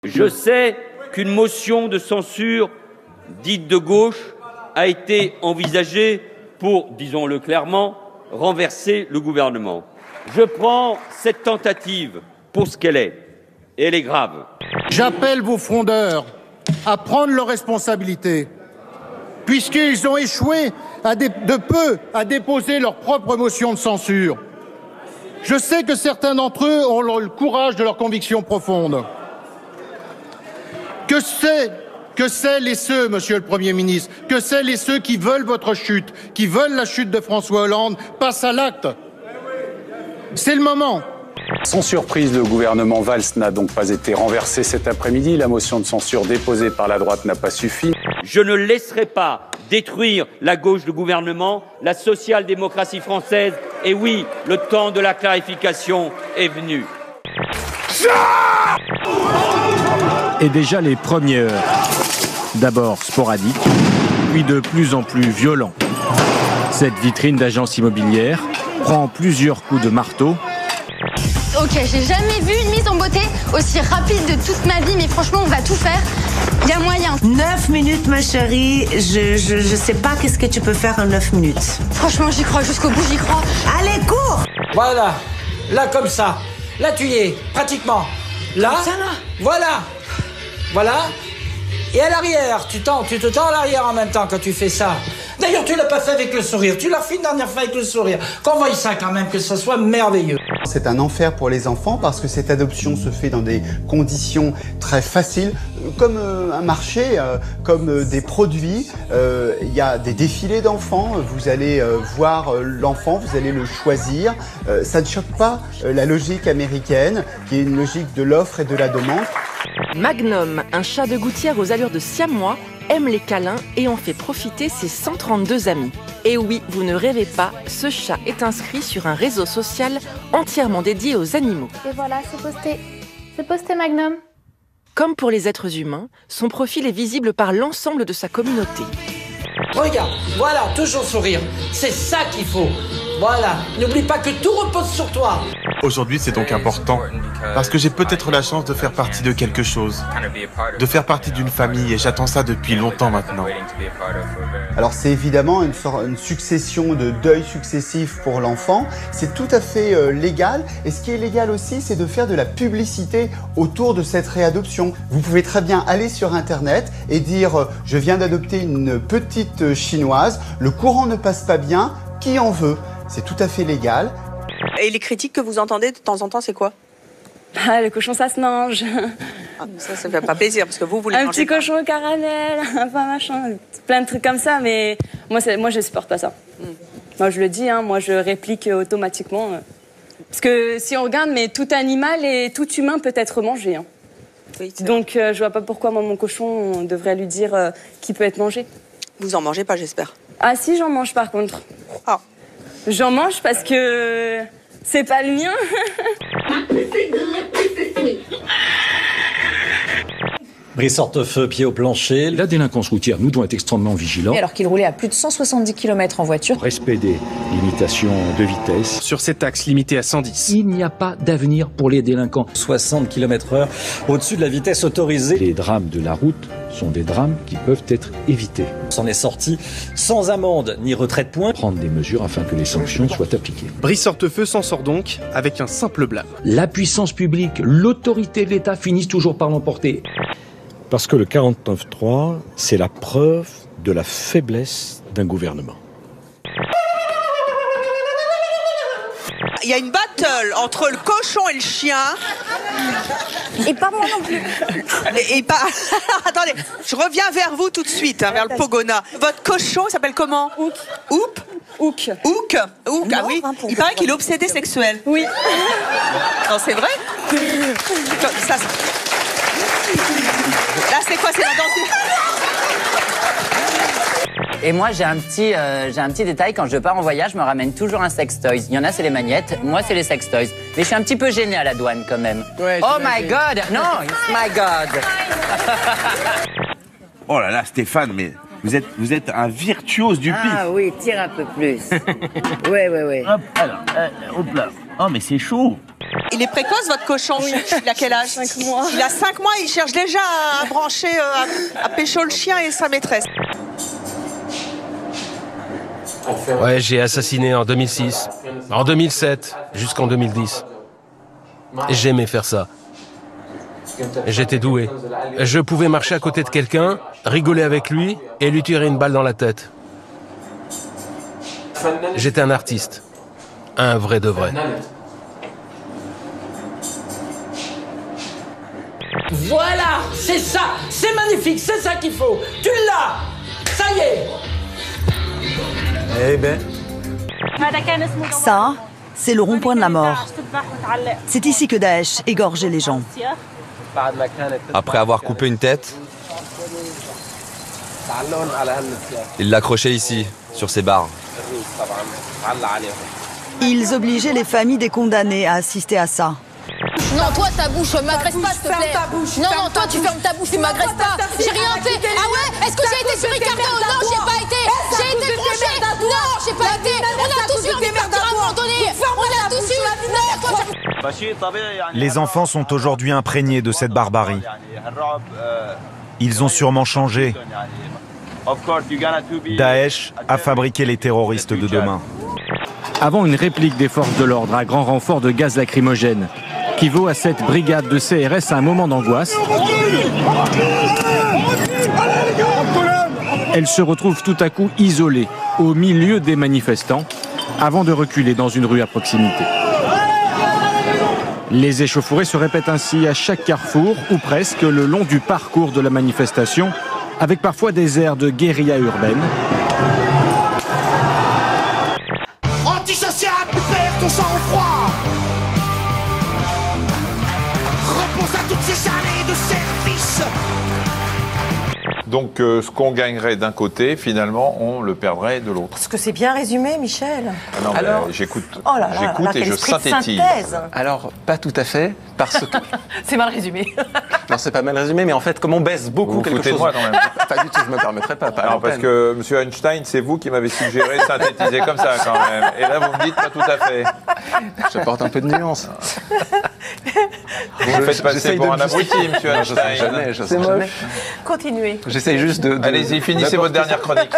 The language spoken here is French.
Je sais qu'une motion de censure dite de gauche a été envisagée pour, disons-le clairement, renverser le gouvernement. Je prends cette tentative pour ce qu'elle est, et elle est grave. J'appelle vos frondeurs à prendre leurs responsabilités, puisqu'ils ont échoué de peu à déposer leur propre motion de censure. Je sais que certains d'entre eux ont le courage de leurs convictions profondes. Que celles et ceux, Monsieur le Premier ministre, que celles et ceux qui veulent votre chute, qui veulent la chute de François Hollande, passent à l'acte. C'est le moment. Sans surprise, le gouvernement Valls n'a donc pas été renversé cet après-midi. La motion de censure déposée par la droite n'a pas suffi. Je ne laisserai pas détruire la gauche du gouvernement, la social-démocratie française. Et oui, le temps de la clarification est venu. Et déjà les premières heures. D'abord sporadiques, puis de plus en plus violents. Cette vitrine d'agence immobilière prend plusieurs coups de marteau. Ok, j'ai jamais vu une mise en beauté aussi rapide de toute ma vie, mais franchement, on va tout faire. Il y a moyen. 9 minutes, ma chérie. Je sais pas qu'est-ce que tu peux faire en 9 minutes. Franchement, j'y crois jusqu'au bout, j'y crois. Allez, cours! Voilà, là comme ça. Là tu y es, pratiquement. Là, Comme ça, là. Voilà. Et à l'arrière, tu te tends à l'arrière en même temps quand tu fais ça. D'ailleurs, tu l'as pas fait avec le sourire. Tu l'as fait une dernière fois avec le sourire. Qu'on voie ça quand même, que ce soit merveilleux. C'est un enfer pour les enfants parce que cette adoption se fait dans des conditions très faciles, comme un marché, comme des produits. Il y a des défilés d'enfants, vous allez voir l'enfant, vous allez le choisir. Ça ne choque pas la logique américaine, qui est une logique de l'offre et de la demande. Magnum, un chat de gouttière aux allures de siamois, aime les câlins et en fait profiter ses 132 amis. Et oui, vous ne rêvez pas, ce chat est inscrit sur un réseau social entièrement dédié aux animaux. Et voilà, c'est posté. C'est posté Magnum. Comme pour les êtres humains, son profil est visible par l'ensemble de sa communauté. Regarde, voilà, toujours sourire. C'est ça qu'il faut. Voilà, n'oublie pas que tout repose sur toi. Aujourd'hui, c'est donc important, parce que j'ai peut-être la chance de faire partie de quelque chose, de faire partie d'une famille, et j'attends ça depuis longtemps maintenant. Alors c'est évidemment une succession de deuils successifs pour l'enfant, c'est tout à fait légal, et ce qui est légal aussi, c'est de faire de la publicité autour de cette réadoption. Vous pouvez très bien aller sur internet et dire « je viens d'adopter une petite chinoise, le courant ne passe pas bien, qui en veut ?» C'est tout à fait légal. Et les critiques que vous entendez de temps en temps, c'est quoi? Ah, le cochon, ça se mange. Ah, ça fait pas plaisir, parce que vous les un mangez petit cochon au caramel, enfin machin, plein de trucs comme ça, mais moi je supporte pas ça. Moi, je le dis, hein, moi, je réplique automatiquement. Parce que si on regarde, mais tout animal et tout humain peut être mangé. Hein. Oui, donc, je vois pas pourquoi moi, mon cochon, on devrait lui dire qu'il peut être mangé. Vous en mangez pas, j'espère. Ah si, j'en mange par contre. Ah. J'en mange parce que c'est pas le mien. Brice Hortefeux, pied au plancher. La délinquance routière, nous devons être extrêmement vigilants. Alors qu'il roulait à plus de 170 km en voiture. Respect des limitations de vitesse. Sur cet axe limité à 110. Il n'y a pas d'avenir pour les délinquants. 60 km/h au-dessus de la vitesse autorisée. Les drames de la route sont des drames qui peuvent être évités. On s'en est sorti sans amende ni retrait de points. Prendre des mesures afin que les sanctions soient appliquées. Brice Hortefeux s'en sort donc avec un simple blâme. La puissance publique, l'autorité de l'État finissent toujours par l'emporter. Parce que le 49.3, c'est la preuve de la faiblesse d'un gouvernement. Il y a une battle entre le cochon et le chien. Et pas moi non plus. Et pas... Alors, attendez, je reviens vers vous tout de suite, hein, vers le Pogona. Votre cochon, il s'appelle comment? Ook. Oup. Ook. Ook. Ook, ah oui. Il paraît qu'il est obsédé sexuel. Oui. Non, c'est vrai? Ça, là, c'est quoi? C'est la dentiste? Et moi, j'ai un petit détail. Quand je pars en voyage, je me ramène toujours un sextoys. Il y en a, c'est les magnettes. Moi, c'est les sextoys. Mais je suis un petit peu gênée à la douane, quand même. Ouais, oh my God! Non, it's my God! Oh là là, Stéphane, mais vous êtes un virtuose du pif. Ah oui, tire un peu plus. Ouais. Hop, alors, hop là. Oh, mais c'est chaud. Il est précoce, votre cochon. Il a quel âge? 5 mois. Il a 5 mois, il cherche déjà à brancher, à pécho le chien et sa maîtresse. Ouais, j'ai assassiné en 2006, en 2007, jusqu'en 2010. J'aimais faire ça. J'étais doué. Je pouvais marcher à côté de quelqu'un, rigoler avec lui et lui tirer une balle dans la tête. J'étais un artiste. Un vrai de vrai. Voilà, c'est ça, c'est magnifique, c'est ça qu'il faut. Tu l'as, ça y est. Eh ben. Ça, c'est le rond-point de la mort. C'est ici que Daesh égorgeait les gens. Après avoir coupé une tête, il l'accrochait ici, sur ces barres. Ils obligeaient les familles des condamnés à assister à ça. Non, toi, ta bouche, m'agresse pas, s'il te plaît. Non, toi, tu fermes ta bouche, tu m'agresses pas. J'ai rien fait. Ah ouais? Est-ce que j'ai été sur Ricardo? Non, j'ai pas été. J'ai été branchée. Non, j'ai pas été. On a tous eu envie de partir à un moment donné. On a tous eu. Non, toi, Les enfants sont aujourd'hui imprégnés de cette barbarie. Ils ont sûrement changé. Daesh a fabriqué les terroristes de demain. Avant une réplique des forces de l'ordre à grand renfort de gaz lacrymogène, qui vaut à cette brigade de CRS un moment d'angoisse, elle se retrouve tout à coup isolée, au milieu des manifestants, avant de reculer dans une rue à proximité. Les échauffourées se répètent ainsi à chaque carrefour, ou presque, le long du parcours de la manifestation, avec parfois des airs de guérilla urbaine. Antisocial, perds ton sang-froid. Repose à toutes ces années de service. Donc ce qu'on gagnerait d'un côté, finalement, on le perdrait de l'autre. Parce que c'est bien résumé, Michel. Ah non, alors, j'écoute j'écoute et je synthétise. Alors, pas tout à fait, parce que... C'est mal résumé. Non, c'est pas mal résumé, mais en fait, comme on baisse beaucoup quelque chose... Vous vous foutez de moi, quand même. Pas du tout, je me permettrai pas. Alors, parce que, M. Einstein, c'est vous qui m'avez suggéré de synthétiser comme ça, quand même. Et là, vous me dites pas tout à fait. J'apporte un peu de nuance. Vous me faites passer pour un abruti, M. Einstein. Je sais jamais. Continuez. J'essaye juste de... Allez-y, finissez votre dernière chronique.